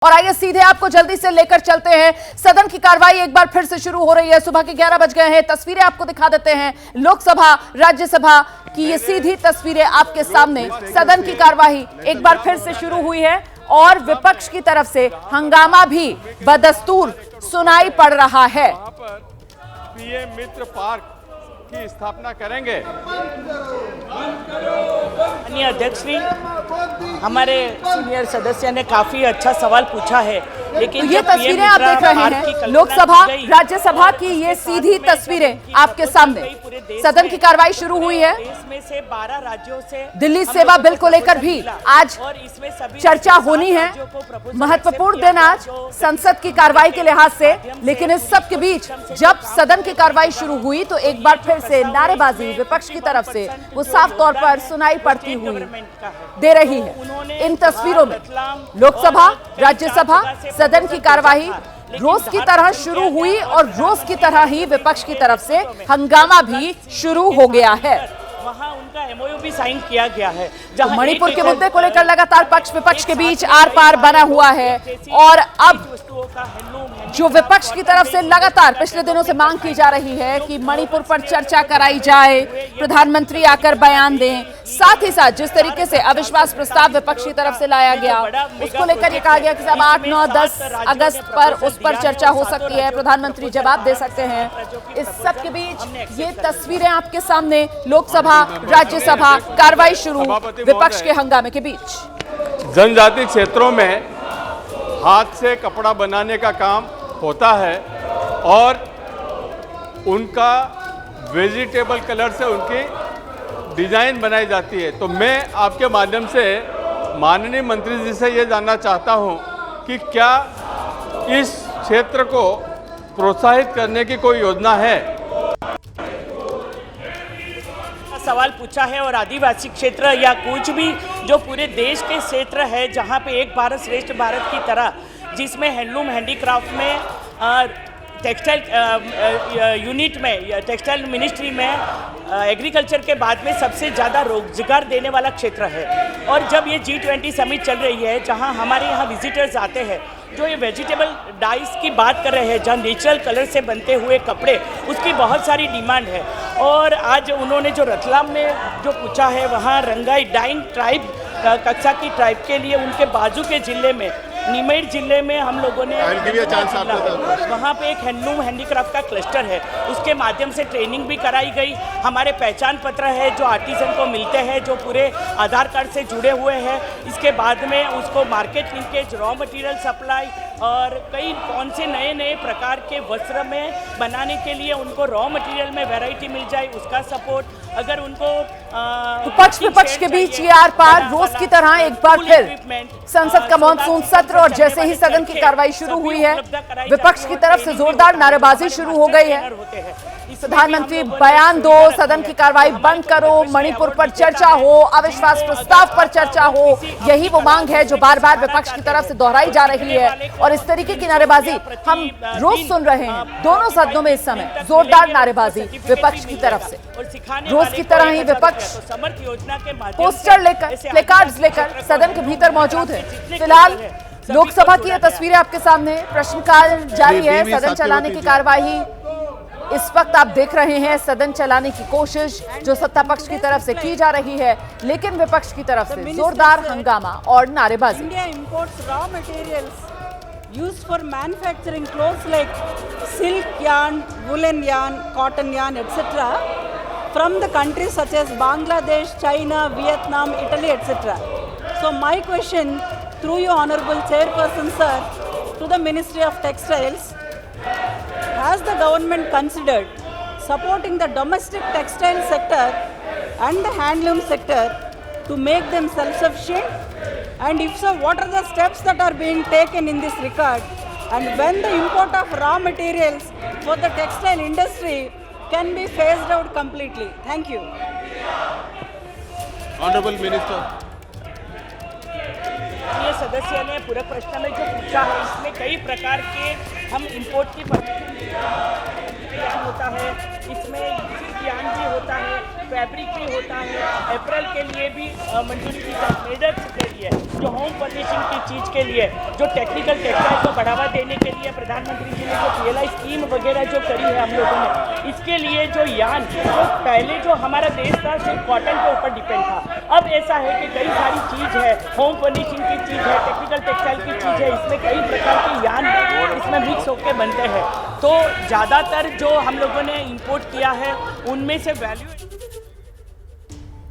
और आइए सीधे आपको जल्दी से लेकर चलते हैं। सदन की कार्रवाई एक बार फिर से शुरू हो रही है। सुबह के 11 बज गए हैं। तस्वीरें आपको दिखा देते हैं। लोकसभा राज्यसभा की ये सीधी तस्वीरें आपके सामने। सदन की कार्रवाई एक बार फिर से शुरू हुई है और विपक्ष की तरफ से हंगामा भी बदस्तूर सुनाई पड़ रहा है। पीएम मित्र पार्क की स्थापना करेंगे। माननीय अध्यक्ष जी, हमारे सीनियर सदस्य ने काफी अच्छा सवाल पूछा है, लेकिन तो ये तस्वीरें आप देख रहे हैं लोकसभा राज्यसभा की ये सीधी तस्वीरें आपके सामने। सदन की कार्रवाई शुरू हुई है। इसमें से 12 राज्यों से दिल्ली सेवा बिल को लेकर भी आज चर्चा होनी है। महत्वपूर्ण दिन आज संसद की कार्रवाई के लिहाज से, लेकिन इस सब के बीच जब सदन की कार्रवाई शुरू हुई तो एक बार फिर से नारेबाजी विपक्ष की तरफ से वो साफ तौर पर सुनाई पड़ती हुई दे रही है। इन तस्वीरों में लोकसभा राज्यसभा सदन की कार्रवाई रोज की तरह शुरू हुई और रोज की तरह ही विपक्ष की तरफ से हंगामा भी शुरू हो गया है। वहां उनका एमओयू भी साइन किया गया है। तो मणिपुर के मुद्दे को लेकर लगातार पक्ष विपक्ष के बीच आर पार बना हुआ है और अब जो विपक्ष की तरफ से लगातार पिछले दिनों से मांग की जा रही है कि मणिपुर पर चर्चा कराई जाए, प्रधानमंत्री आकर बयान दें, साथ ही साथ जिस तरीके से अविश्वास प्रस्ताव विपक्ष की तरफ से लाया गया उसको लेकर ये कहा गया कि साहब 8, 9, 10 अगस्त पर उस पर चर्चा हो सकती है, प्रधानमंत्री जवाब दे सकते हैं। इस सब के बीच ये तस्वीरें आपके सामने लोकसभा राज्यसभा कार्रवाई शुरू, विपक्ष के हंगामे के बीच। जनजाति क्षेत्रों में हाथ से कपड़ा बनाने का काम होता है और उनका वेजिटेबल कलर से उनकी डिजाइन बनाई जाती है। तो मैं आपके माध्यम से माननीय मंत्री जी से ये जानना चाहता हूँ कि क्या इस क्षेत्र को प्रोत्साहित करने की कोई योजना है? सवाल पूछा है और आदिवासी क्षेत्र या कुछ भी जो पूरे देश के क्षेत्र है जहां पे एक भारत श्रेष्ठ भारत की तरह, जिसमें हैंडलूम हैंडीक्राफ्ट में टेक्सटाइल यूनिट में टेक्सटाइल मिनिस्ट्री में एग्रीकल्चर के बाद में सबसे ज़्यादा रोजगार देने वाला क्षेत्र है। और जब ये G20 समिट चल रही है जहां हमारे यहाँ विजिटर्स आते हैं, जो ये वेजिटेबल डाइस की बात कर रहे हैं, जहाँ नेचुरल कलर से बनते हुए कपड़े, उसकी बहुत सारी डिमांड है। और आज उन्होंने जो रतलाम में जो पूछा है, वहाँ रंगाई डाइंग ट्राइब कक्षा की ट्राइब के लिए उनके बाजू के ज़िले में निमेर जिले में हम लोगों ने वहाँ पे एक हैंडलूम हैंडीक्राफ्ट का क्लस्टर है, उसके माध्यम से ट्रेनिंग भी कराई गई। हमारे पहचान पत्र है जो आर्टिजन को मिलते हैं, जो पूरे आधार कार्ड से जुड़े हुए हैं। इसके बाद में उसको market linkage, raw material supply और कई कौन से नए नए प्रकार के वस्त्र में बनाने के लिए उनको रॉ मटेरियल में वैरायटी मिल जाए, उसका सपोर्ट। अगर उनको तो पक्ष विपक्ष के बीच ये आर पार रोज की तरह एक बार फिर संसद का मॉनसून सत्र और जैसे ही सदन की कार्रवाई शुरू हुई है विपक्ष की तरफ से जोरदार नारेबाजी शुरू हो गई है। प्रधानमंत्री बयान दो, सदन की कार्रवाई बंद करो, मणिपुर पर चर्चा हो, अविश्वास प्रस्ताव पर चर्चा हो, यही वो मांग है जो बार बार विपक्ष की तरफ से दोहराई जा रही है। और इस तरीके की नारेबाजी हम रोज सुन रहे हैं दोनों सदनों में। इस समय जोरदार नारेबाजी विपक्ष की तरफ से, रोज की तरह ही विपक्ष पोस्टर लेकर, प्लेकार्ड्स लेकर सदन के भीतर मौजूद है। फिलहाल लोकसभा की यह तस्वीरें आपके सामने। प्रश्नकाल जारी है, सदन चलाने की कार्यवाही इस वक्त आप देख रहे हैं। सदन चलाने की कोशिश जो सत्ता पक्ष की तरफ से की जा रही है, लेकिन विपक्ष की तरफ से जोरदार हंगामा और नारेबाजी। India imports raw materials used for manufacturing clothes like silk yarn, woolen yarn, cotton yarn, etc. from the countries such as Bangladesh, China, Vietnam, Italy, etc. So my question through you, Honorable Chairperson Sir, to the Ministry of Textiles, has the government considered supporting the domestic textile sector and the handloom sector to make them self-sufficient? And if so, what are the steps that are being taken in this regard? And when the import of raw materials for the textile industry can be phased out completely? Thank you. Honorable Minister. ये सदस्य ने पूरे प्रश्न में जो पूछा है, इसमें कई प्रकार के हम इंपोर्ट की परमिशन होता है, इसमें यान भी होता है, फैब्रिक भी होता है, अप्रैल के लिए भी मंजूरी दी जाती है, लिए, जो होम फर्निशिंग की चीज़ के लिए, जो टेक्निकल टेक्सटाइल को बढ़ावा देने के लिए प्रधानमंत्री जी ने जो PLI स्कीम वगैरह जो करी है हम लोगों ने, इसके लिए जो यान, जो पहले जो हमारा देश था सिर्फ कॉटन के ऊपर डिपेंड था, अब ऐसा है कि कई सारी चीज़ है, होम फर्निशिंग की चीज़ है, टेक्निकल टेक्सटाइल की चीज़ है, इसमें कई प्रकार के यान इसमें मिक्स होकर बनते हैं। तो ज़्यादातर जो हम लोगों ने इंपोर्ट किया है उनमें से वैल्यू।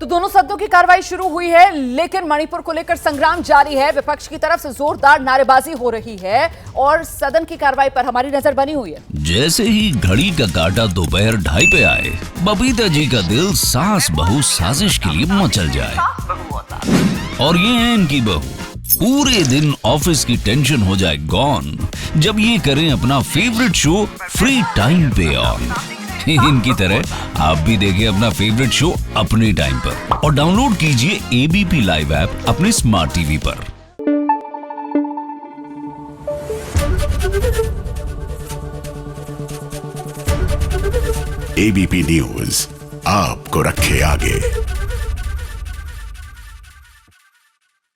तो दोनों सदनों की कार्रवाई शुरू हुई है, लेकिन मणिपुर को लेकर संग्राम जारी है। विपक्ष की तरफ से जोरदार नारेबाजी हो रही है और सदन की कार्रवाई पर हमारी नजर बनी हुई है। जैसे ही घड़ी का काटा दोपहर 2:30 पे आए, बबीता जी का दिल सास बहू साजिश के लिए मचल जाए। और ये है इनकी बहू, पूरे दिन ऑफिस की टेंशन हो जाए गॉन जब ये करें अपना फेवरेट शो फ्री टाइम पे ऑन। इनकी तरह आप भी देखिए अपना फेवरेट शो अपने टाइम पर और डाउनलोड कीजिए ABP लाइव ऐप अपने स्मार्ट टीवी पर। ABP न्यूज आपको रखे आगे।